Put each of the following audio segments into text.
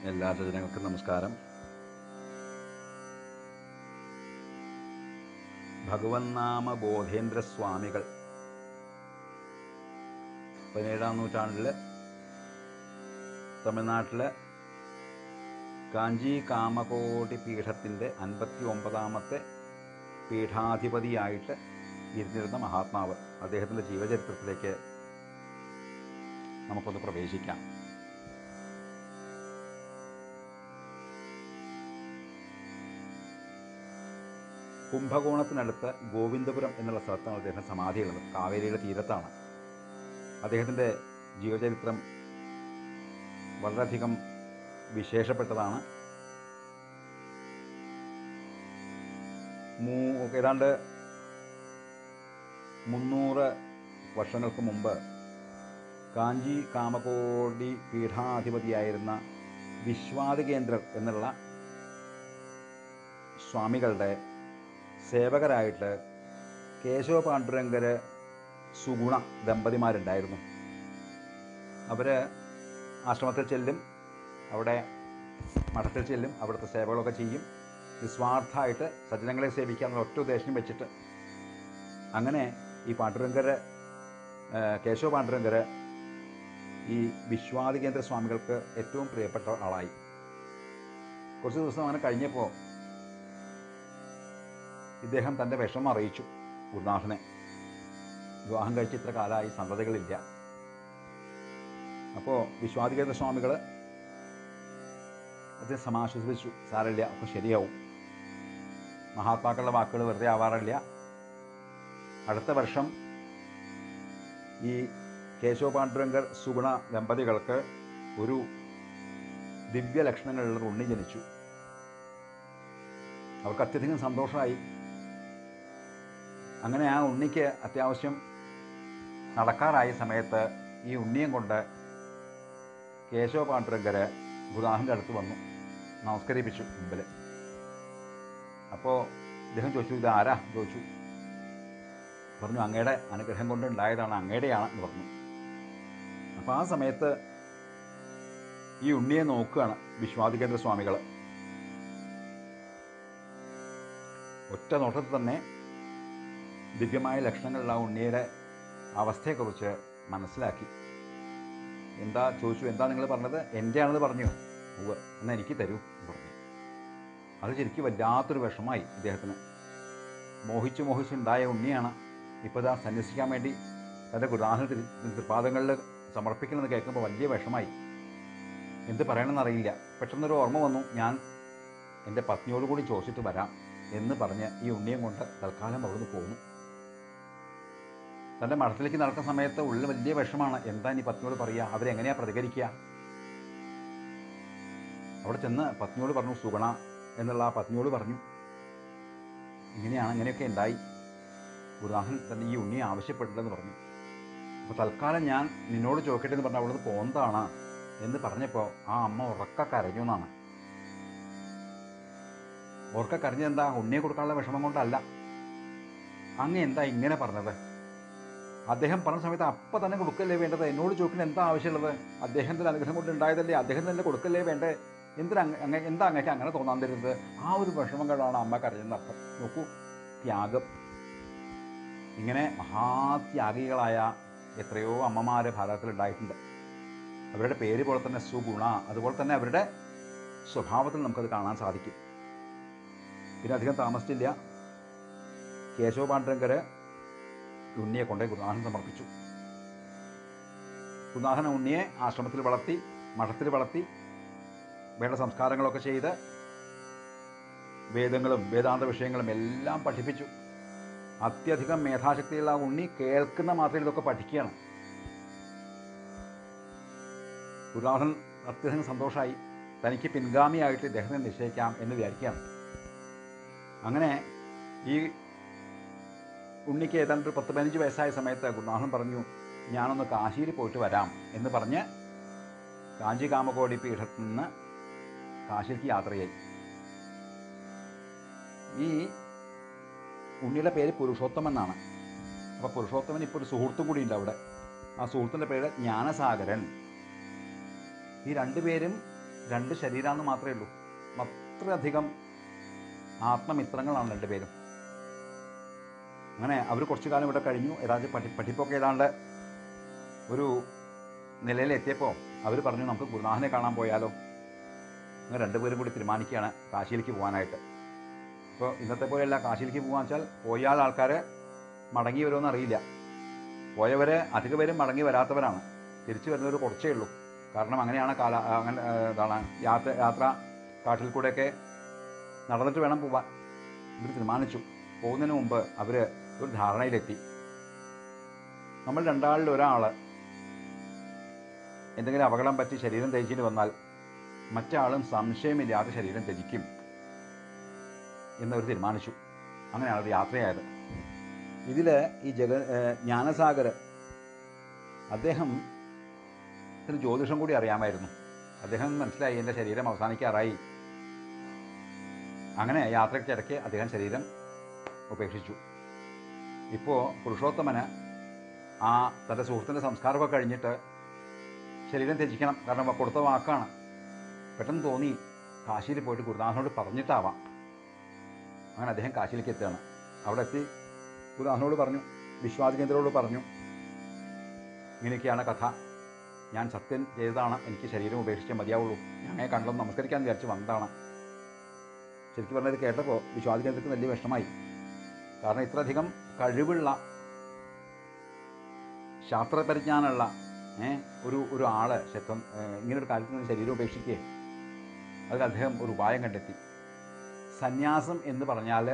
എല്ലാ ജനങ്ങൾക്കും നമസ്കാരം. ഭഗവന്നാമ ബോധേന്ദ്ര സ്വാമികൾ 17-ാം നൂറ്റാണ്ടിൽ തമിഴ്നാട്ടിലെ കാഞ്ചി കാമകോടി പീഠത്തിൻ്റെ 59-ാമത്തെ പീഠാധിപതിയായിട്ട് ഇരുന്നിരുന്ന മഹാത്മാവ്. അദ്ദേഹത്തിൻ്റെ ജീവചരിത്രത്തിലേക്ക് നമുക്കൊന്ന് പ്രവേശിക്കാം. കുംഭകോണത്തിനടുത്ത് ഗോവിന്ദപുരം എന്നുള്ള സ്ഥലത്താണ് അദ്ദേഹം സമാധിയുള്ളത്. കാവേരിയുടെ തീരത്താണ്. അദ്ദേഹത്തിൻ്റെ ജീവചരിത്രം വളരെയധികം വിശേഷപ്പെട്ടതാണ്. ഏതാണ്ട് 300 വർഷങ്ങൾക്ക് മുമ്പ് കാഞ്ചി കാമകോടി പീഠാധിപതിയായിരുന്ന വിശ്വാദികേന്ദ്രർ എന്നുള്ള സ്വാമികളുടെ സേവകരായിട്ട് കേശവ പാണ്ഡുരംഗർ സുഗുണ ദമ്പതിമാരുണ്ടായിരുന്നു. അവർ ആശ്രമത്തിൽ ചെല്ലും, അവിടെ മഠത്തിൽ ചെല്ലും, അവിടുത്തെ സേവകളൊക്കെ ചെയ്യും. നിസ്വാർത്ഥമായിട്ട് സജ്ജനങ്ങളെ സേവിക്കാനുള്ള ഒറ്റ ഉദ്ദേശം വെച്ചിട്ട്. അങ്ങനെ ഈ പാണ്ഡുരംഗർ, കേശവ പാണ്ഡുരംഗർ ഈ വിശ്വാദികേന്ദ്ര സ്വാമികൾക്ക് ഏറ്റവും പ്രിയപ്പെട്ട ആളായി. കുറച്ച് ദിവസം അങ്ങനെ കഴിഞ്ഞപ്പോൾ ഇദ്ദേഹം തൻ്റെ വിഷമം അറിയിച്ചു ഗുരുനാഥനെ. വിവാഹം കഴിച്ച് ഇത്ര കാലമായി സന്തതികളില്ല. അപ്പോൾ വിശ്വാദികേന്ദ്ര സ്വാമികൾ അദ്ദേഹം സമാശ്വസിപ്പിച്ചു. സാരമില്ല, അപ്പോൾ ശരിയാവും. മഹാത്മാക്കളുടെ വാക്കുകൾ വെറുതെ ആവാറില്ല. അടുത്ത വർഷം ഈ കേശവ പാണ്ഡുരംഗർ സുഗുണ ദമ്പതികൾക്ക് ഒരു ദിവ്യലക്ഷണങ്ങളുള്ള ഉണ്ണി ജനിച്ചു. അവർക്ക് അത്യധികം സന്തോഷമായി. അങ്ങനെ ആ ഉണ്ണിക്ക് അത്യാവശ്യം നടക്കാറായ സമയത്ത് ഈ ഉണ്ണിയും കൊണ്ട് കേശവ പാണ്ഡുരംഗർ ഗുരുനാഥൻ്റെ അടുത്ത് വന്നു, നമസ്കരിപ്പിച്ചു മുമ്പിൽ. അപ്പോൾ അദ്ദേഹം ചോദിച്ചു, ഇത് ആരാ ചോദിച്ചു. പറഞ്ഞു, അങ്ങയുടെ അനുഗ്രഹം കൊണ്ട് ഉണ്ടായതാണ്, അങ്ങയുടെയാണ് എന്ന് പറഞ്ഞു. അപ്പോൾ ആ സമയത്ത് ഈ ഉണ്ണിയെ നോക്കുകയാണ് വിശ്വാദികേന്ദ്ര സ്വാമികൾ. ഒറ്റ നോട്ടത്തിൽ തന്നെ ദിവ്യമായ ലക്ഷണങ്ങളുള്ള ഉണ്ണിയുടെ അവസ്ഥയെക്കുറിച്ച് മനസ്സിലാക്കി. എന്താ ചോദിച്ചു, എന്താ നിങ്ങൾ പറഞ്ഞത്? എൻ്റെ ആണെന്ന് പറഞ്ഞു. ഉവ്വ്, എന്നാൽ എനിക്ക് തരൂ എന്ന് പറഞ്ഞു. അത് ശരിക്കും വല്ലാത്തൊരു വിഷമായി ഇദ്ദേഹത്തിന്. മോഹിച്ചുണ്ടായ ഉണ്ണിയാണ് ഇപ്പോൾ ഇതാ സന്യസിക്കാൻ വേണ്ടി തൻ്റെ ഗുരുനാഥൻ്റെ തൃപാദങ്ങളിൽ സമർപ്പിക്കണമെന്ന് കേൾക്കുമ്പോൾ വലിയ വിഷമായി. എന്ത് പറയണമെന്നറിയില്ല. പെട്ടെന്നൊരു ഓർമ്മ വന്നു, ഞാൻ എൻ്റെ പത്നിയോട് കൂടി ചോദിച്ചിട്ട് വരാം എന്ന് പറഞ്ഞ് ഈ ഉണ്ണിയും കൊണ്ട് തൽക്കാലം അവിടുന്ന് പോന്നു. തൻ്റെ മഠത്തിലേക്ക് നടക്കുന്ന സമയത്ത് ഉള്ളിൽ വലിയ വിഷമാണ്. എന്താ ഇനി പത്നിയോട് പറയുക? അവരെങ്ങനെയാണ് പ്രതികരിക്കുക? അവിടെ ചെന്ന് പത്നിയോട് പറഞ്ഞു, സുഗുണ എന്നുള്ള ആ പത്നിയോട് പറഞ്ഞു, ഇങ്ങനെയൊക്കെ ഉണ്ടായി. ഗുരുനാഥൻ തന്നെ ഈ ഉണ്ണിയെ ആവശ്യപ്പെട്ടില്ലെന്ന് പറഞ്ഞു. അപ്പോൾ തൽക്കാലം ഞാൻ നിന്നോട് ചോദിക്കട്ടെ എന്ന് പറഞ്ഞാൽ അവിടുന്ന് പോന്നതാണ് എന്ന് പറഞ്ഞപ്പോൾ ആ അമ്മ ഉറക്ക കരഞ്ഞു എന്നാണ്. ഉറക്ക കരഞ്ഞെന്താ? ഉണ്ണിയെ കൊടുക്കാനുള്ള വിഷമം കൊണ്ടല്ല. അങ്ങ് എന്താ ഇങ്ങനെ പറഞ്ഞത്? അദ്ദേഹം പറഞ്ഞ സമയത്ത് അപ്പം തന്നെ കൊടുക്കല്ലേ വേണ്ടത്? എന്നോട് ചോദിക്കുന്നത് എന്താ ആവശ്യമുള്ളത്? അദ്ദേഹത്തിൻ്റെ അനുഗ്രഹം കൊണ്ട് ഉണ്ടായതല്ലേ, അദ്ദേഹം തന്നെ കൊടുക്കല്ലേ വേണ്ടേ? എന്താ അങ്ങേക്ക് അങ്ങനെ തോന്നാൻ തരുന്നത്? ആ ഒരു വിഷമം കൊണ്ടാണ് അമ്മ കരഞ്ഞെന്ന് അർത്ഥം. നോക്കൂ, ത്യാഗം. ഇങ്ങനെ മഹാത്യാഗികളായ എത്രയോ അമ്മമാർ ഭാരതത്തിലുണ്ടായിട്ടുണ്ട്. അവരുടെ പേര് പോലെ തന്നെ സുഗുണ, അതുപോലെ തന്നെ അവരുടെ സ്വഭാവത്തിൽ നമുക്കത് കാണാൻ സാധിക്കും. പിന്നെ അധികം താമസിച്ചില്ല, കേശവ പാണ്ഡുരംഗർ ഉണ്ണിയെ കൊണ്ടേ ഗുരുനാഥൻ സമർപ്പിച്ചു. ഗുരുനാഥൻ ഉണ്ണിയെ ആശ്രമത്തിൽ വളർത്തി, മഠത്തിൽ വളർത്തി, വേണ്ട സംസ്കാരങ്ങളൊക്കെ ചെയ്ത് വേദങ്ങളും വേദാന്ത വിഷയങ്ങളും എല്ലാം പഠിപ്പിച്ചു. അത്യധികം മേധാശക്തിയുള്ള ഉണ്ണി കേൾക്കുന്ന മാത്രമേ ഇതൊക്കെ പഠിക്കുകയാണ്. ഗുരുനാഥൻ അത്യധികം സന്തോഷമായി. തനിക്ക് പിൻഗാമിയായിട്ട് ഇദ്ദേഹത്തെ നിശ്ചയിക്കാം എന്ന് വിചാരിക്കുകയാണ്. അങ്ങനെ ഈ ഉണ്ണിക്ക് ഏതാണ്ട് 10-15 വയസ്സായ സമയത്ത് ഗുരുനാഥൻ പറഞ്ഞു, ഞാനൊന്ന് കാശിയിൽ പോയിട്ട് വരാം എന്ന് പറഞ്ഞ് കാഞ്ചി കാമകോടി പീഠത്തിൽ നിന്ന് കാശിയിലേക്ക് യാത്രയായി. ഈ ഉണ്ണിയുടെ പേര് പുരുഷോത്തമൻ എന്നാണ്. അപ്പോൾ പുരുഷോത്തമൻ ഇപ്പോൾ ഒരു സുഹൃത്തും കൂടി ഉണ്ട് അവിടെ. ആ സുഹൃത്തിൻ്റെ പേര് ജ്ഞാനസാഗരൻ. ഈ രണ്ടുപേരും 2 ശരീരമെന്ന് മാത്രമേ ഉള്ളൂ. അത്രയധികം ആത്മമിത്രങ്ങളാണ് 2 പേരും. അങ്ങനെ അവർ കുറച്ചു കാലം ഇവിടെ കഴിഞ്ഞു. ഏതാണ്ട് പഠിപ്പൊക്കെ ഏതാണ്ട് ഒരു നിലയിലെത്തിയപ്പോൾ അവർ പറഞ്ഞു, നമുക്ക് ഗുരുനാഥനെ കാണാൻ പോയാലോ. അങ്ങനെ 2 പേരും കൂടി തീരുമാനിക്കുകയാണ് കാശിയിലേക്ക് പോകാനായിട്ട്. ഇപ്പോൾ ഇന്നത്തെ പോലെയല്ല, കാശിയിലേക്ക് പോകാന്ന് വെച്ചാൽ പോയാൽ ആൾക്കാർ മടങ്ങി വരുമെന്ന് അറിയില്ല. പോയവർ അധിക പേരും മടങ്ങി വരാത്തവരാണ്. തിരിച്ചു വരുന്നവർ കുറച്ചേ ഉള്ളൂ. കാരണം അങ്ങനെയാണ് അങ്ങനെ എന്താണ് യാത്ര കാട്ടിൽ കൂടെയൊക്കെ നടന്നിട്ട് വേണം പോവാൻ. ഇവർ തീരുമാനിച്ചു. പോകുന്നതിന് മുമ്പ് അവർ ഒരു ധാരണയിലെത്തി. നമ്മൾ 2 ആളിൽ ഒരാൾ എന്തെങ്കിലും അപകടം പറ്റി ശരീരം ത്യജിച്ചിട്ട് വന്നാൽ മറ്റാളും സംശയമില്ലാതെ ശരീരം ത്യജിക്കും എന്നവർ തീരുമാനിച്ചു. അങ്ങനെയാണ് ഒരു യാത്രയായത്. ഇതിൽ ഈ ജ്ഞാനസാഗർ അദ്ദേഹത്തിന് ജ്യോതിഷം കൂടി അറിയാമായിരുന്നു. അദ്ദേഹം മനസ്സിലായി എൻ്റെ ശരീരം അവസാനിക്കാറായി. അങ്ങനെ യാത്രയ്ക്കിടയ്ക്ക് അദ്ദേഹം ശരീരം ഉപേക്ഷിച്ചു. ഇപ്പോൾ പുരുഷോത്തമന് തൻ്റെ സുഹൃത്തിൻ്റെ സംസ്കാരമൊക്കെ കഴിഞ്ഞിട്ട് ശരീരം ത്യജിക്കണം. കാരണം കൊടുത്ത വാക്കാണ്. പെട്ടെന്ന് തോന്നി കാശിയിൽ പോയിട്ട് ഗുരുനാഥനോട് പറഞ്ഞിട്ടാവാം. അങ്ങനെ അദ്ദേഹം കാശിയിലേക്ക് എത്തുകയാണ്. അവിടെ എത്തി ഗുരുനാഥനോട് പറഞ്ഞു, വിശ്വാദികേന്ദ്രനോട് പറഞ്ഞു, ഇങ്ങനെയൊക്കെയാണ് കഥ. ഞാൻ സത്യം ചെയ്തതാണ്. എനിക്ക് ശരീരം ഉപേക്ഷിച്ചേ മതിയാവുള്ളൂ. ഞങ്ങളെ കണ്ടൊന്ന് നമസ്കരിക്കാൻ വിചാരിച്ച് വന്നതാണ്. ശരിക്കും പറഞ്ഞത് കേട്ടപ്പോൾ വിശ്വാദികേന്ദ്രക്ക് വലിയ വിഷമമായി. കാരണം ഇത്രയധികം കഴിവുള്ള ശാസ്ത്രപരിജ്ഞാനമുള്ള ഒരു ആള് ഇങ്ങനൊരു കാര്യത്തിൽ നിന്ന് ശരീരം ഉപേക്ഷിക്കുകയെ. അതിൽ അദ്ദേഹം ഒരു ഉപായം കണ്ടെത്തി. സന്യാസം എന്ന് പറഞ്ഞാൽ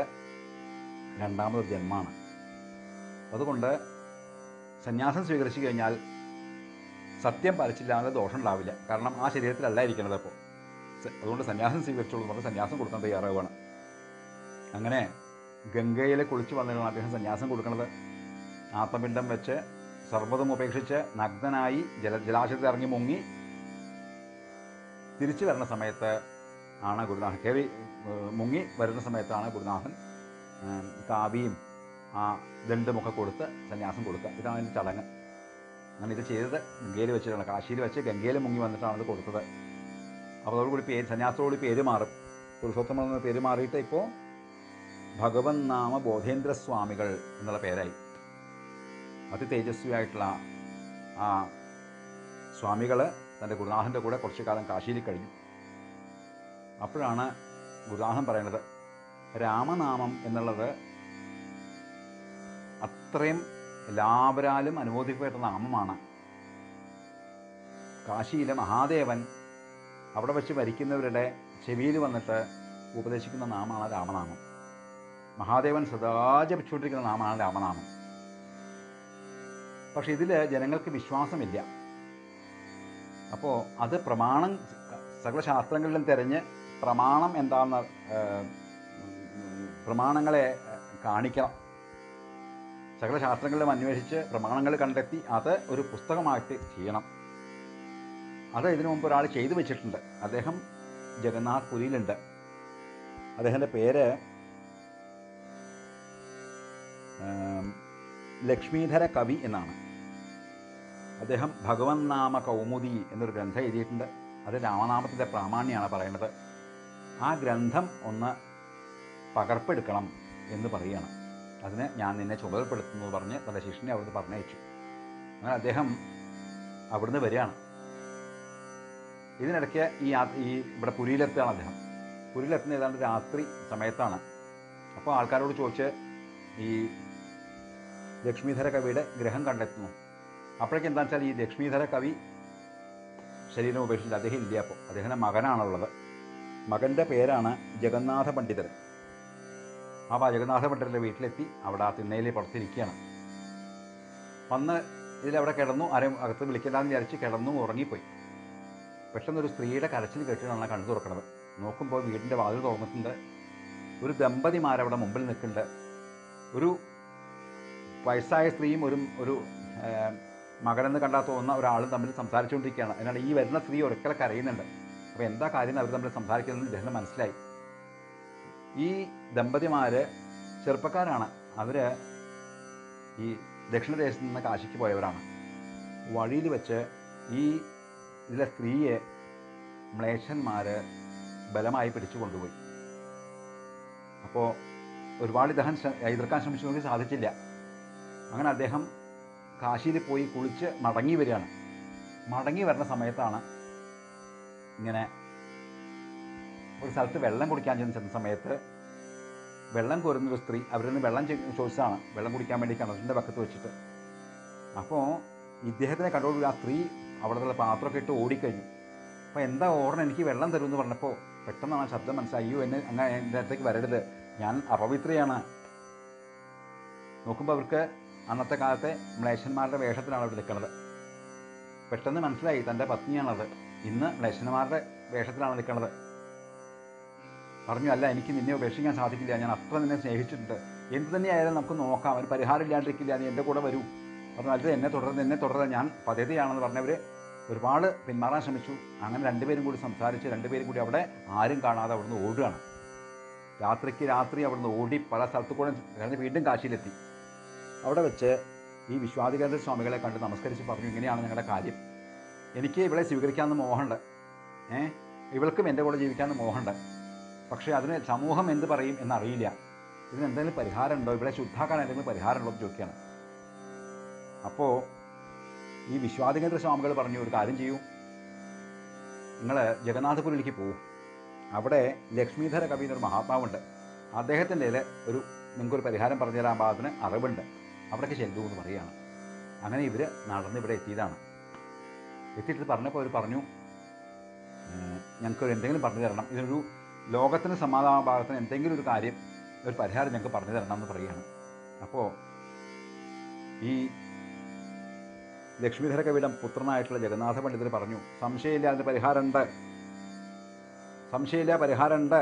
രണ്ടാമതൊരു ജന്മമാണ്. അതുകൊണ്ട് സന്യാസം സ്വീകരിച്ചു കഴിഞ്ഞാൽ സത്യം പാലിച്ചില്ലാതെ ദോഷം ഉണ്ടാവില്ല. കാരണം ആ ശരീരത്തിലല്ല ഇരിക്കുന്നത്. അപ്പോൾ അതുകൊണ്ട് സന്യാസം സ്വീകരിച്ചോളൂ പറഞ്ഞ് സന്യാസം കൊടുക്കാൻ തയ്യാറാവുകയാണ്. അങ്ങനെ ഗംഗയിൽ കുളിച്ച് വന്നിട്ടാണ് അദ്ദേഹം സന്യാസം കൊടുക്കുന്നത്. ആത്മപിണ്ഡം വെച്ച് സർവ്വതും ഉപേക്ഷിച്ച് നഗ്നനായി ജലാശയത്തിൽ ഇറങ്ങി മുങ്ങി തിരിച്ചു വരുന്ന സമയത്ത് ആണ് ഗുരുനാഥൻ മുങ്ങി വരുന്ന സമയത്താണ് ഗുരുനാഥൻ കാവിയും ദണ്ഡുമൊക്കെ കൊടുത്ത് സന്യാസം കൊടുക്കുക. ഇതാണ് അതിൻ്റെ ചടങ്ങ്. അങ്ങനെ ഇത് ചെയ്തത് ഗംഗയിൽ വെച്ചിട്ടാണ്. കാശിയിൽ വെച്ച് ഗംഗയിൽ മുങ്ങി വന്നിട്ടാണ് ഇത് കൊടുത്തത്. അപ്പോൾ അതോടുകൂടി സന്യാസത്തോടുകൂടി പേര് മാറും. പുരുഷോത്തമൻ എന്ന പേര് മാറിയിട്ട് ഇപ്പോൾ ഭഗവൻ നാമ ബോധേന്ദ്ര സ്വാമികൾ എന്നുള്ള പേരായി. അതിതേജസ്വിയായിട്ടുള്ള ആ സ്വാമികൾ തൻ്റെ ഗുരുനാഥൻ്റെ കൂടെ കുറച്ചു കാലം കാശിയിൽ കഴിഞ്ഞു. അപ്പോഴാണ് ഗുരുനാഥൻ പറയുന്നത്, രാമനാമം എന്നുള്ളത് അത്രയും എല്ലാവരാലും അനുമോദിക്കപ്പെട്ട നാമമാണ്. കാശിയിലെ മഹാദേവൻ അവിടെ വെച്ച് ഭരിക്കുന്നവരുടെ ചെവിയിൽ വന്നിട്ട് ഉപദേശിക്കുന്ന നാമമാണ് രാമനാമം. മഹാദേവൻ സദാ ജപിച്ചുകൊണ്ടിരിക്കുന്ന നാമമാണ് രാമനാമം. പക്ഷെ ഇതിൽ ജനങ്ങൾക്ക് വിശ്വാസമില്ല. അപ്പോൾ അത് സകല ശാസ്ത്രങ്ങളിലും തിരഞ്ഞ് പ്രമാണങ്ങളെ കാണിക്കണം. സകല ശാസ്ത്രങ്ങളിലും അന്വേഷിച്ച് പ്രമാണങ്ങൾ കണ്ടെത്തി അത് ഒരു പുസ്തകമായിട്ട് ചെയ്യണം. അത് ഇതിനു മുമ്പ് ഒരാൾ ചെയ്തു വെച്ചിട്ടുണ്ട്. അദ്ദേഹം ജഗന്നാഥ് പുരിയിലുണ്ട്. അദ്ദേഹത്തിൻ്റെ പേര് ലക്ഷ്മീധര കവി എന്നാണ്. അദ്ദേഹം ഭഗവൻ നാമ കൗമുദി എന്നൊരു ഗ്രന്ഥം എഴുതിയിട്ടുണ്ട്. അത് രാമനാമത്തിൻ്റെ പ്രാമാണ്യമാണ് പറയുന്നത്. ആ ഗ്രന്ഥം ഒന്ന് പകർപ്പെടുക്കണം എന്ന് പറയുകയാണ്. അതിന് ഞാൻ നിന്നെ ചുമതലപ്പെടുത്തുന്നു പറഞ്ഞ് തൻ്റെ ശിഷ്യനെ അവിടുന്ന് പറഞ്ഞയച്ചു. അങ്ങനെ അദ്ദേഹം അവിടുന്ന് വരികയാണ്. ഇതിനിടയ്ക്ക് ഇവിടെ പുരിയിലെത്തുകയാണ് അദ്ദേഹം. പുരിയിലെത്തുന്ന ഏതാണ്ട് രാത്രി സമയത്താണ്. അപ്പോൾ ആൾക്കാരോട് ചോദിച്ച് ഈ ലക്ഷ്മീധര കവിയുടെ ഗ്രഹം കണ്ടെത്തുന്നു. അപ്പോഴേക്കും എന്താണെന്ന് വെച്ചാൽ ഈ ലക്ഷ്മീധര കവി ശരീരം ഉപേക്ഷിച്ചില്ല. അദ്ദേഹം ഇല്ല. അപ്പോൾ അദ്ദേഹത്തിൻ്റെ മകനാണുള്ളത്. മകൻ്റെ പേരാണ് ജഗന്നാഥ പണ്ഡിതർ. അപ്പോൾ ആ ജഗന്നാഥ പണ്ഡിതരുടെ വീട്ടിലെത്തി അവിടെ ആ തിണ്ണയിൽ പുറത്തിരിക്കുകയാണ്. വന്ന് ഇതിലവിടെ കിടന്നു. ആരെയും അകത്ത് വിളിക്കണ്ടെന്ന് വിചാരിച്ച് കിടന്നു ഉറങ്ങിപ്പോയി. പെട്ടെന്നൊരു സ്ത്രീയുടെ കരച്ചിൽ കേട്ടിട്ടാണ് കണ്ണു തുറക്കുന്നത്. നോക്കുമ്പോൾ വീടിൻ്റെ വാതിൽ തുറന്നിട്ടുണ്ട്. ഒരു ദമ്പതിമാരവിടെ മുമ്പിൽ നിൽക്കുന്നുണ്ട്. ഒരു വയസ്സായ സ്ത്രീയും ഒരു മകനെന്ന് കണ്ടാൽ തോന്നുന്ന ഒരാളും തമ്മിൽ സംസാരിച്ചുകൊണ്ടിരിക്കുകയാണ്. അതിനാണ് ഈ വരുന്ന സ്ത്രീ ഒരിക്കലും കരയുന്നുണ്ട്. അപ്പോൾ എന്താ കാര്യം അവർ തമ്മിൽ സംസാരിക്കുന്നതെന്ന് ഇദ്ദേഹം മനസ്സിലായി. ഈ ദമ്പതിമാർ ചെറുപ്പക്കാരാണ്. അവർ ഈ ദക്ഷിണദേശത്ത് നിന്ന് കാശിക്ക് പോയവരാണ്. വഴിയിൽ വെച്ച് ഇതിലെ സ്ത്രീയെ മ്ലേച്ഛന്മാർ ബലമായി പിടിച്ചു കൊണ്ടുപോയി. അപ്പോൾ ഒരുപാട് ഇദ്ദേഹം എതിർക്കാൻ ശ്രമിച്ചു നോക്കി സാധിച്ചില്ല. അങ്ങനെ അദ്ദേഹം കാശിയിൽ പോയി കുളിച്ച് മടങ്ങി വരികയാണ്. മടങ്ങി വരുന്ന സമയത്താണ് ഇങ്ങനെ ഒരു സ്ഥലത്ത് വെള്ളം കുടിക്കാൻ ചെന്ന സമയത്ത് വെള്ളം കോരുന്നൊരു സ്ത്രീ അവരിൽ നിന്ന് വെള്ളം ചോദിച്ചതാണ്, വെള്ളം കുടിക്കാൻ വേണ്ടി കിണറിൻ്റെ പക്കത്ത് വെച്ചിട്ട്. അപ്പോൾ ഇദ്ദേഹത്തിനെ കണ്ടോളൂ ആ സ്ത്രീ അവിടുത്തെ പാത്രമൊക്കെ ഇട്ട് ഓടിക്കഴിഞ്ഞു. അപ്പോൾ എന്താ ഓർഡർ, എനിക്ക് വെള്ളം തരുമെന്ന് പറഞ്ഞപ്പോൾ പെട്ടെന്നാണ് ആ ശബ്ദം മനസ്സിലായി, അയ്യോ എന്നെ അങ്ങനെ എൻ്റെ അടുത്തേക്ക് വരരുത്, ഞാൻ അപവിത്രയാണ്. നോക്കുമ്പോൾ അവർക്ക് അന്നത്തെ കാലത്തെ മ്ലേച്ഛന്മാരുടെ വേഷത്തിലാണ് അവർ നിൽക്കുന്നത്. പെട്ടെന്ന് മനസ്സിലായി തൻ്റെ പത്നിയാണത്, ഇന്ന് മ്ലേച്ഛന്മാരുടെ വേഷത്തിലാണ് നിൽക്കുന്നത്. പറഞ്ഞു, അല്ല എനിക്ക് നിന്നെ ഉപേക്ഷിക്കാൻ സാധിക്കില്ല, ഞാൻ അത്ര നിന്നെ സ്നേഹിച്ചിട്ടുണ്ട്, എന്ത് തന്നെയായാലും നമുക്ക് നോക്കാം, ഒരു പരിഹാരം ഇല്ലാണ്ടിരിക്കില്ല, നീ എൻ്റെ കൂടെ വരൂ. പറഞ്ഞു, അത് എന്നെ തുടർന്ന് ഞാൻ പദ്ധതിയാണെന്ന് പറഞ്ഞവർ ഒരുപാട് പിന്മാറാൻ ശ്രമിച്ചു. അങ്ങനെ രണ്ടുപേരും കൂടി സംസാരിച്ച് രണ്ടുപേരും കൂടി അവിടെ ആരും കാണാതെ അവിടുന്ന് ഓടുകയാണ്. രാത്രിക്ക് രാത്രി അവിടുന്ന് ഓടി പല സ്ഥലത്തു കൂടെ കഴിഞ്ഞ് വീണ്ടും കാശിയിലെത്തി. അവിടെ വെച്ച് ഈ വിശ്വാധികേന്ദ്ര സ്വാമികളെ കണ്ട് നമസ്കരിച്ച് പറഞ്ഞു, ഇങ്ങനെയാണ് ഞങ്ങളുടെ കാര്യം, എനിക്ക് ഇവളെ സ്വീകരിക്കാമെന്ന് മോഹമുണ്ട്, ഇവൾക്കും എൻ്റെ കൂടെ ജീവിക്കാമെന്ന് മോഹമുണ്ട്, പക്ഷേ അതിന് സമൂഹം എന്ത് പറയും എന്നറിയില്ല, ഇതിന് എന്തെങ്കിലും പരിഹാരമുണ്ടോ, ഇവിടെ ശുദ്ധാക്കാൻ എന്തെങ്കിലും പരിഹാരമുണ്ടോ എന്ന് ചോദിക്കുകയാണ്. അപ്പോൾ ഈ വിശ്വാധികേന്ദ്ര സ്വാമികൾ പറഞ്ഞു, ഒരു കാര്യം ചെയ്യൂ, നിങ്ങൾ ജഗന്നാഥപുരിയിലേക്ക് പോകൂ, അവിടെ ലക്ഷ്മീധര കവി എന്നൊരു മഹാത്മാവുണ്ട്, അദ്ദേഹത്തിൻ്റെ നിങ്ങൾക്കൊരു പരിഹാരം പറഞ്ഞു തരാൻ പാകത്തിന് അറിവുണ്ട്, അവിടേക്ക് ചെല്ലൂ എന്ന് പറയുകയാണ്. അങ്ങനെ ഇവർ നടന്ന് ഇവിടെ എത്തിയതാണ്. എത്തിയിട്ട് പറഞ്ഞപ്പോൾ അവർ പറഞ്ഞു, ഞങ്ങൾക്കൊരു എന്തെങ്കിലും പറഞ്ഞു തരണം, ഇതിനൊരു ലോകത്തിന് സമാധാന ഭാഗത്തിന് എന്തെങ്കിലും ഒരു കാര്യം, ഒരു പരിഹാരം ഞങ്ങൾക്ക് പറഞ്ഞു തരണം എന്ന് പറയുകയാണ്. അപ്പോൾ ഈ ലക്ഷ്മീധര കവിയുടെ പുത്രനായിട്ടുള്ള ജഗന്നാഥ പണ്ഡിതർ പറഞ്ഞു, സംശയമില്ല, അതിന് പരിഹാരമുണ്ട്, സംശയമില്ല, പരിഹാരമുണ്ട്,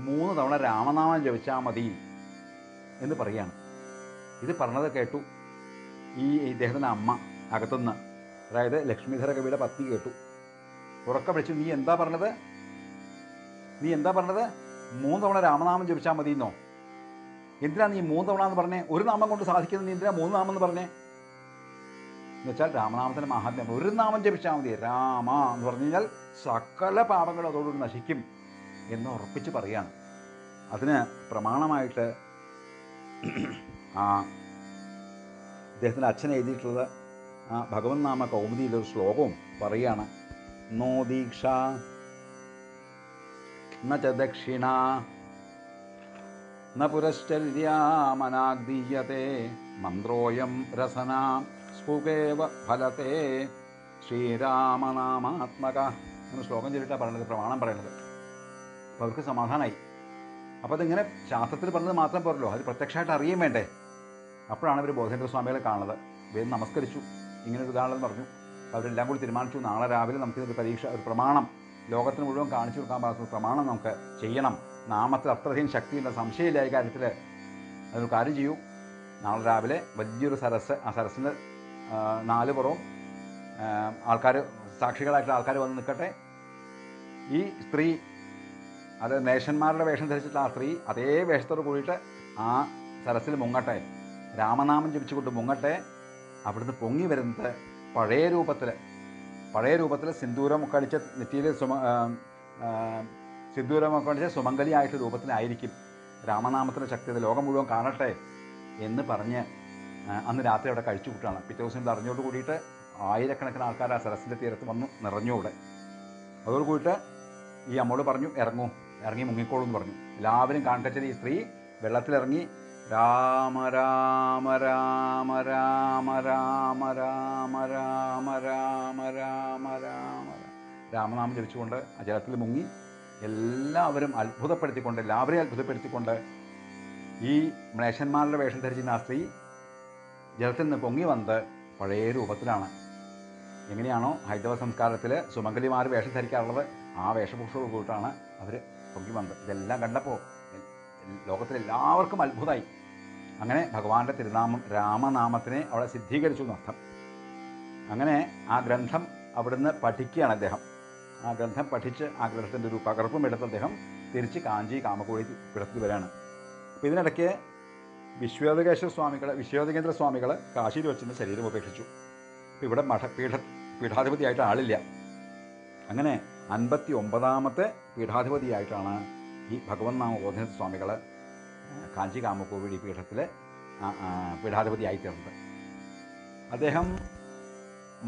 3 തവണ രാമനാമം ജപിച്ചാൽ മതി എന്ന് പറയുകയാണ്. ഇത് പറഞ്ഞത് കേട്ടു ഈ ഇദ്ദേഹത്തിൻ്റെ അമ്മ അകത്തുനിന്ന്, അതായത് ലക്ഷ്മീധര കവിയുടെ പത്നി കേട്ടു. ഉറക്കം വിളിച്ചു, നീ എന്താ പറഞ്ഞത്, 3 തവണ രാമനാമം ജപിച്ചാൽ മതി എന്നോ, എന്തിനാണ് നീ 3 തവണ എന്ന് പറഞ്ഞേ, ഒരു നാമം കൊണ്ട് സാധിക്കുന്നത്, നീ എന്തിനാ 3 നാമം എന്ന് പറഞ്ഞേ? എന്നുവെച്ചാൽ രാമനാമത്തിൻ്റെ മഹാത്മ്യം, ഒരു നാമം ജപിച്ചാൽ മതി, രാമ എന്ന് പറഞ്ഞു കഴിഞ്ഞാൽ സകല പാപങ്ങളും അതോടുകൂടി നശിക്കും എന്ന് ഉറപ്പിച്ച് പറയുകയാണ്. അതിന് പ്രമാണമായിട്ട് അദ്ദേഹത്തിൻ്റെ അച്ഛൻ എഴുതിയിട്ടുള്ളത് ആ ഭഗവത് നാമ കൗമുദിയിലൊരു ശ്ലോകവും പറയുകയാണ്. നോ ദീക്ഷ ന ച ദക്ഷിണ ന പുരശ്ചര്യാമനാഗ്ദീയത്തെ മന്ത്രോയം രസന സ്ഫുകേവ ഫലത്തെ ശ്രീരാമനാമാത്മക എന്ന ശ്ലോകം ചൊല്ലിയിട്ടാണ് പറയുന്നത്, പ്രമാണം പറയുന്നത്. അപ്പോൾ അവർക്ക് സമാധാനമായി. അപ്പോൾ അതിങ്ങനെ ശാസ്ത്രത്തിൽ പറഞ്ഞത് മാത്രം പോരല്ലോ, അത് പ്രത്യക്ഷമായിട്ട് അറിയാൻ വേണ്ടേ. അപ്പോഴാണ് ഇവർ ബോധേന്ദ്ര സ്വാമികളെ കാണുന്നത്. വേഗം നമസ്കരിച്ചു, ഇങ്ങനൊരു ഇതാണെന്ന് പറഞ്ഞു. അവരെല്ലാം കൂടി തീരുമാനിച്ചു, നാളെ രാവിലെ നമുക്കിതൊരു പരീക്ഷ, ഒരു പ്രമാണം ലോകത്തിന് മുഴുവൻ കാണിച്ചു കൊടുക്കാൻ പാകത്തിന് പ്രമാണം നമുക്ക് ചെയ്യണം. നാമത്തിൽ അത്രയധികം ശക്തിയുള്ള സംശയമില്ല ഈ കാര്യത്തിൽ. അതൊരു കാര്യം ചെയ്യൂ, നാളെ രാവിലെ വലിയൊരു സരസ്, ആ സരസിന് 4 പുറവും ആൾക്കാർ, സാക്ഷികളായിട്ടുള്ള ആൾക്കാർ വന്ന് നിൽക്കട്ടെ. ഈ സ്ത്രീ, അത് മേശന്മാരുടെ വേഷം ധരിച്ചിട്ടുള്ള ആ സ്ത്രീ അതേ വേഷത്തോട് കൂടിയിട്ട് ആ സരസിൽ മുങ്ങട്ടെ, രാമനാമം ജപിച്ചുകൊണ്ട് മുങ്ങട്ടെ. അവിടുന്ന് പൊങ്ങി വരുന്നത് പഴയ രൂപത്തിൽ സിന്ദൂരമൊക്കെ അടിച്ച നെറ്റിയിൽ സിന്ദൂരമൊക്കെ അടിച്ച സുമംഗലിയായിട്ട് രൂപത്തിലായിരിക്കും. രാമനാമത്തിൻ്റെ ശക്തി ലോകം മുഴുവൻ കാണട്ടെ എന്ന് പറഞ്ഞ് അന്ന് രാത്രി അവിടെ കഴിച്ചു കൂട്ടാണ്. പിറ്റേ ദിവസം ഇത് അറിഞ്ഞോട് കൂടിയിട്ട് ആയിരക്കണക്കിന് ആൾക്കാർ ആ സരസിൻ്റെ തീരത്ത് വന്ന് നിറഞ്ഞു അവിടെ. അതോട് കൂടിയിട്ട് ഈ അമ്മോട് പറഞ്ഞു, ഇറങ്ങി മുങ്ങിക്കോളൂ എന്ന് പറഞ്ഞു. എല്ലാവരും കാണട്ടെ. ഈ സ്ത്രീ വെള്ളത്തിലിറങ്ങി രാമ രാമ രാമ രാമ രാമ രാമ രാമ രാമ രാമ രാമ രാമനാമം ജപിച്ചുകൊണ്ട് ആ ജലത്തിൽ മുങ്ങി എല്ലാവരെയും അത്ഭുതപ്പെടുത്തിക്കൊണ്ട് ഈ മ്ലേച്ഛന്മാരുടെ വേഷം ധരിച്ചിരുന്ന ആ സ്ത്രീ ജലത്തിൽ നിന്ന് പൊങ്ങി വന്നത് പഴയ രൂപത്തിലാണ്. എങ്ങനെയാണോ ഹൈന്ദവ സംസ്കാരത്തിൽ സുമംഗലിമാർ വേഷം ധരിക്കാറുള്ളത്, ആ വേഷഭൂഷയോട് കൂട്ടാണ് അവർ പൊങ്ങി വന്നത്. ഇതെല്ലാം കണ്ടപ്പോൾ ലോകത്തിലെല്ലാവർക്കും അത്ഭുതമായി. അങ്ങനെ ഭഗവാന്റെ തിരുനാമം രാമനാമത്തിനെ അവിടെ സിദ്ധീകരിച്ചു എന്നർത്ഥം. അങ്ങനെ ആ ഗ്രന്ഥം അവിടുന്ന് പഠിക്കുകയാണ് അദ്ദേഹം. ആ ഗ്രന്ഥം പഠിച്ച് ആ ഗ്രന്ഥത്തിൻ്റെ ഒരു പകർപ്പും എടുത്ത് അദ്ദേഹം തിരിച്ച് കാഞ്ചി കാമക്കോടി പിടത്തിൽ വരികയാണ്. അപ്പോൾ ഇതിനിടയ്ക്ക് വിശ്വേതകേന്ദ്ര സ്വാമികൾ കാശിയിൽ വെച്ചിരുന്ന ശരീരം ഉപേക്ഷിച്ചു. അപ്പോൾ ഇവിടെ പീഠാധിപതിയായിട്ട് ആളില്ല. അങ്ങനെ 59ാമത്തെ പീഠാധിപതിയായിട്ടാണ് ഈ ഭഗവത് നാമബോധന സ്വാമികൾ കാഞ്ചി കാമക്കോവിൽ പീഠത്തിൽ പീഠാധിപതിയായിത്തീർന്നത്. അദ്ദേഹം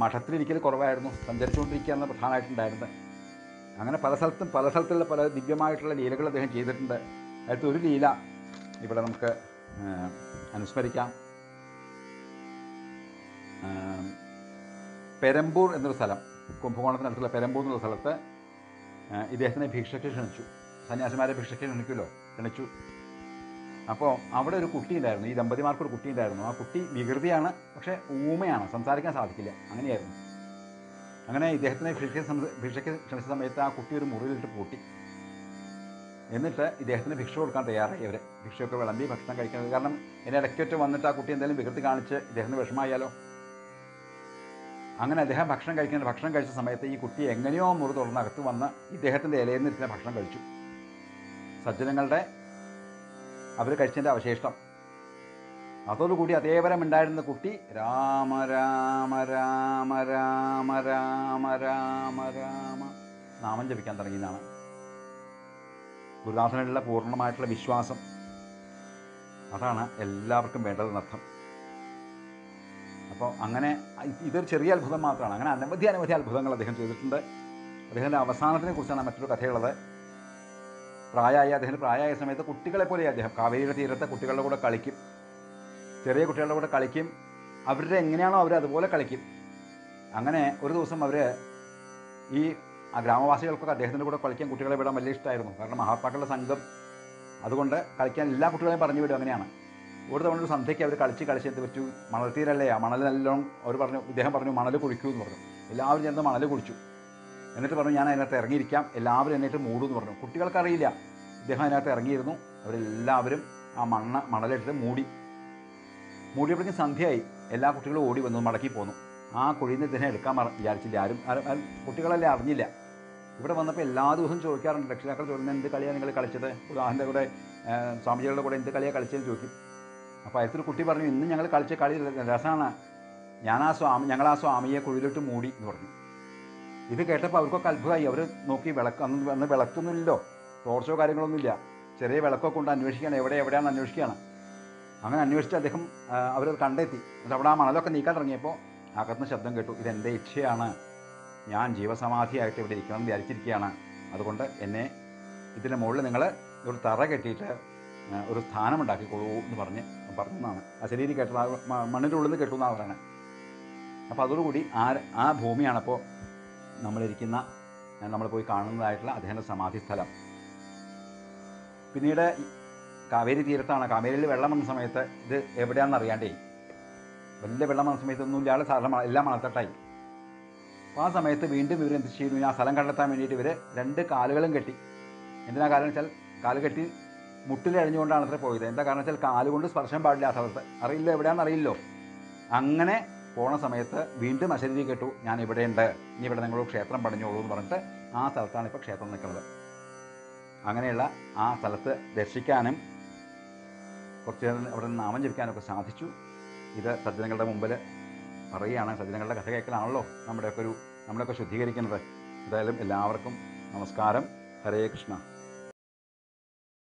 മഠത്തിലിരിക്കൽ കുറവായിരുന്നു, സഞ്ചരിച്ചുകൊണ്ടിരിക്കുകയാണ് പ്രധാനമായിട്ടുണ്ടായിരുന്നത്. അങ്ങനെ പല സ്ഥലത്തുള്ള പല ദിവ്യമായിട്ടുള്ള ലീലകൾ അദ്ദേഹം ചെയ്തിട്ടുണ്ട്. അതിലത്തെ ഒരു ലീല ഇവിടെ നമുക്ക് അനുസ്മരിക്കാം. പെരമ്പൂർ എന്നൊരു സ്ഥലം, കുംഭകോണത്തിനടുത്തുള്ള പെരമ്പൂർ എന്നുള്ള സ്ഥലത്ത് ഇദ്ദേഹത്തിനെ ഭിക്ഷയ്ക്ക് ക്ഷണിച്ചു. സന്യാസിമാരെ ഭിക്ഷയ്ക്ക് ക്ഷണിച്ചു. അപ്പോൾ അവിടെ ഒരു കുട്ടി ഉണ്ടായിരുന്നു, ഈ ദമ്പതിമാർക്കൊരു കുട്ടി ഉണ്ടായിരുന്നു. ആ കുട്ടി വികൃതിയാണ്, പക്ഷേ ഊമയാണ്, സംസാരിക്കാൻ സാധിക്കില്ല, അങ്ങനെയായിരുന്നു. അങ്ങനെ ഇദ്ദേഹത്തിനെ ഭിക്ഷയ്ക്ക് ക്ഷണിച്ച സമയത്ത് ആ കുട്ടി ഒരു മുറിയിലിട്ട് പൂട്ടി. എന്നിട്ട് ഇദ്ദേഹത്തിന് ഭിക്ഷ കൊടുക്കാൻ തയ്യാറായി. അവർ ഭിക്ഷയൊക്കെ വിളമ്പി ഭക്ഷണം കഴിക്കുന്നത്. കാരണം എന്നെ ഇടയ്ക്കൊറ്റ വന്നിട്ട് ആ കുട്ടി എന്തെങ്കിലും വികൃതി കാണിച്ച് ഇദ്ദേഹത്തിന് വിഷമമായാലോ. അങ്ങനെ അദ്ദേഹം ഭക്ഷണം കഴിച്ച സമയത്ത് ഈ കുട്ടി എങ്ങനെയോ മുറി തുറന്ന് അകത്ത് വന്ന് ഇദ്ദേഹത്തിൻ്റെ ഇലയിൽ നിന്ന് ഇരുന്ന ഭക്ഷണം കഴിച്ചു. സജ്ജനങ്ങളുടെ അവർ കഴിച്ചതിൻ്റെ അവശേഷം. അതോടുകൂടി അതേവരം ഉണ്ടായിരുന്ന കുട്ടി രാമ രാമ രാമ രാമ രാമ രാമ രാമ നാമം ജപിക്കാൻ തുടങ്ങിയതാണ്. ഗുരുദാസനുള്ള പൂർണ്ണമായിട്ടുള്ള വിശ്വാസം, അതാണ് എല്ലാവർക്കും വേണ്ടതെന്നർത്ഥം. അപ്പോൾ അങ്ങനെ ഇതൊരു ചെറിയ അത്ഭുതം മാത്രമാണ്. അങ്ങനെ അനവധി അത്ഭുതങ്ങൾ അദ്ദേഹം ചെയ്തിട്ടുണ്ട്. അദ്ദേഹത്തിൻ്റെ അവസാനത്തിനെ കുറിച്ചാണ് മറ്റൊരു കഥയുള്ളത്. അദ്ദേഹത്തിന് പ്രായമായ സമയത്ത് കുട്ടികളെ പോലെ അദ്ദേഹം കാവേരിയുടെ തീരത്തെ കുട്ടികളുടെ കൂടെ കളിക്കും, ചെറിയ കുട്ടികളുടെ കൂടെ കളിക്കും. അവരുടെ എങ്ങനെയാണോ അവർ അതുപോലെ കളിക്കും. അങ്ങനെ ഒരു ദിവസം അവർ ഈ ഗ്രാമവാസികൾക്കൊക്കെ അദ്ദേഹത്തിൻ്റെ കൂടെ കളിക്കാൻ കുട്ടികളെ വിടാൻ വലിയ ഇഷ്ടമായിരുന്നു. കാരണം മഹാത്മാക്കളുടെ സംഘം, അതുകൊണ്ട് കളിക്കാൻ എല്ലാ കുട്ടികളെയും പറഞ്ഞു വിടും. അങ്ങനെയാണ് ഒരു തവണ ഒരു സന്ധ്യയ്ക്ക് അവർ കളിച്ച് എന്ത് പറ്റു, മണൽത്തീരല്ലേ, ആ മണൽ നല്ലോണം ഇദ്ദേഹം പറഞ്ഞു മണൽ കുഴിക്കൂ എന്ന് പറഞ്ഞു. എല്ലാവരും ചേർന്ന് മണൽ കുഴിച്ചു. എന്നിട്ട് പറഞ്ഞു ഞാൻ അതിനകത്ത് ഇറങ്ങിയിരിക്കാം, എല്ലാവരും എന്നിട്ട് മൂടൂ എന്ന് പറഞ്ഞു. കുട്ടികൾക്കറിയില്ല ഇദ്ദേഹം അതിനകത്ത് ഇറങ്ങിയിരുന്നു. അവരെല്ലാവരും ആ മണലിട്ട് മൂടിയപ്പോഴേക്കും സന്ധ്യയായി. എല്ലാ കുട്ടികളും ഓടി വന്നു, മടക്കി പോന്നു. ആ കുഴിയിൽ നിന്ന് ഇദ്ദേഹം എടുക്കാൻ വിചാരിച്ചില്ല. ആരും കുട്ടികളല്ലേ അറിഞ്ഞില്ല. ഇവിടെ വന്നപ്പോൾ എല്ലാ ദിവസവും ചോദിക്കാറുണ്ട്, രക്ഷിതാക്കൾ ചോദിക്കുന്നത് എന്ത് കളിയാണ് നിങ്ങൾ കളിച്ചത്, ഉദാഹരണത്തിൻ്റെ കൂടെ സ്വാമിജികളുടെ കൂടെ എന്ത് കളിയാണ് കളിച്ചതെന്ന് ചോദിക്കും. അപ്പോൾ അതിലൊരു കുട്ടി പറഞ്ഞു ഇന്ന് ഞങ്ങൾ കളിച്ച കളി രസമാണ്, ഞങ്ങൾ ആ സ്വാമിയെ കുഴിയിലിട്ട് മൂടി എന്ന് പറഞ്ഞു. ഇത് കേട്ടപ്പോൾ അവർക്കൊക്കെ അത്ഭുതമായി. അവർ നോക്കി, അന്ന് വിളക്കൊന്നുമില്ലല്ലോ, ടോർച്ചോ കാര്യങ്ങളൊന്നുമില്ല, ചെറിയ വിളക്കൊക്കെ കൊണ്ട് അന്വേഷിക്കുകയാണ്, എവിടെയാണെന്ന് അന്വേഷിക്കുകയാണ്. അങ്ങനെ അന്വേഷിച്ച് അദ്ദേഹം അവരത് കണ്ടെത്തി. എന്നിട്ട് അവിടെ ആ മണലൊക്കെ നീക്കാൻ തുടങ്ങിയപ്പോൾ അകത്തുനിന്ന് ശബ്ദം കേട്ടു, ഇതെൻ്റെ ഇച്ഛയാണ്, ഞാൻ ജീവസമാധിയായിട്ട് ഇവിടെ ഇരിക്കണമെന്ന് വിചാരിച്ചിരിക്കുകയാണ്, അതുകൊണ്ട് എന്നെ ഇതിൻ്റെ മുകളിൽ നിങ്ങൾ ഒരു തറ കെട്ടിയിട്ട് ഒരു സ്ഥാനമുണ്ടാക്കിക്കൊള്ളൂ എന്ന് പറഞ്ഞതാണ്. ആ ശരീരം കേട്ടത് മണ്ണിൻ്റെ ഉള്ളിൽ നിന്ന് കേട്ടു എന്നാണ് പറയുന്നത്. അപ്പോൾ അതോടുകൂടി ആ ഭൂമിയാണപ്പോൾ നമ്മൾ പോയി കാണുന്നതായിട്ടുള്ള അദ്ദേഹത്തിൻ്റെ സമാധി സ്ഥലം. പിന്നീട് കാവേരി തീരത്താണ്. കാവേരിയിൽ വെള്ളം വന്ന സമയത്ത് ഇത് എവിടെയാണെന്ന് അറിയാണ്ടേ, വലിയ വെള്ളം വന്ന സമയത്തൊന്നും ഇല്ലാതെ സാധാരണ എല്ലാം മണത്തട്ടായി. അപ്പോൾ ആ സമയത്ത് വീണ്ടും ഇവർ എന്ത് ചെയ്യുന്നു, ആ സ്ഥലം കണ്ടെത്താൻ വേണ്ടിയിട്ട് ഇവർ 2 കാലുകളും കെട്ടി. എന്തിനാ കാരണം വെച്ചാൽ കാല് കെട്ടി മുട്ടിലഴിഞ്ഞുകൊണ്ടാണ് അത്ര പോയത്. എന്താ കാരണം വെച്ചാൽ കാലുകൊണ്ട് സ്പർശം പാടില്ല ആ സ്ഥലത്ത്, അറിയില്ല എവിടെയാണെന്ന് അറിയില്ലോ. അങ്ങനെ പോണ സമയത്ത് വീണ്ടും അശരീരി കേട്ടു, ഞാൻ ഇവിടെയുണ്ട്, ഇനി ഇവിടെ നിങ്ങളോട് ക്ഷേത്രം പണിഞ്ഞോളൂ എന്ന് പറഞ്ഞിട്ട് ആ സ്ഥലത്താണ് ഇപ്പോൾ ക്ഷേത്രം നിൽക്കുന്നത്. അങ്ങനെയുള്ള ആ സ്ഥലത്ത് ദർശിക്കാനും കുറച്ച് അവിടെ നിന്ന് നാമം ജപിക്കാനൊക്കെ സാധിച്ചു. ഇത് സജ്ജനങ്ങളുടെ മുമ്പിൽ പറയുകയാണ്. സജ്ജനങ്ങളുടെ കഥ കേൾക്കലാണല്ലോ നമ്മളെയൊക്കെ ശുദ്ധീകരിക്കുന്നത്. എന്തായാലും എല്ലാവർക്കും നമസ്കാരം. ഹരേ കൃഷ്ണ.